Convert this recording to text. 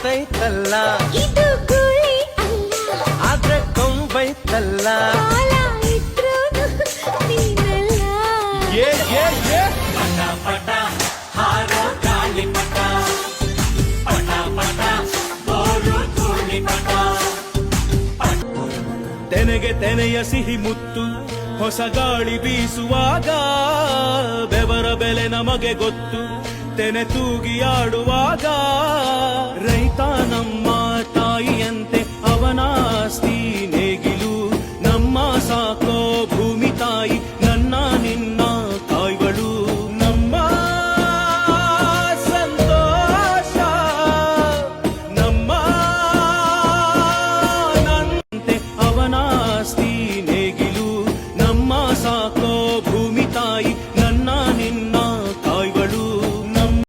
ಗೊತ್ತೈತಲ್ಲ ಇದು ಗುಳಿ ಅಲ್ಲ, ಆದ್ರೆ ಕೊಂಬೈತಲ್ಲ. ಕಾಲ ಇದ್ರೂನು ನೀನಲ್ಲ. ಏ ಏ ಏ ಪಟ ಪಟ ಹಾರೋ ಗಾಳಿ ಪಟ ಪಟ ಪಟ ಬೋರು ತುಳಿ ಪಟ ತೆನೆಗೆ ತೆನೆಯ ಸಿಹಿ ಮುತ್ತು ಹೊಸ ಗಾಳಿ ಬೀಸುವಾಗ ಬೆವರ ಬೆಲೆ ನಮಗೆ ಗೊತ್ತು ತೆನೆ ತೂಗಿ ಆಡುವಾಗ ರೈತ ನಮ್ಮ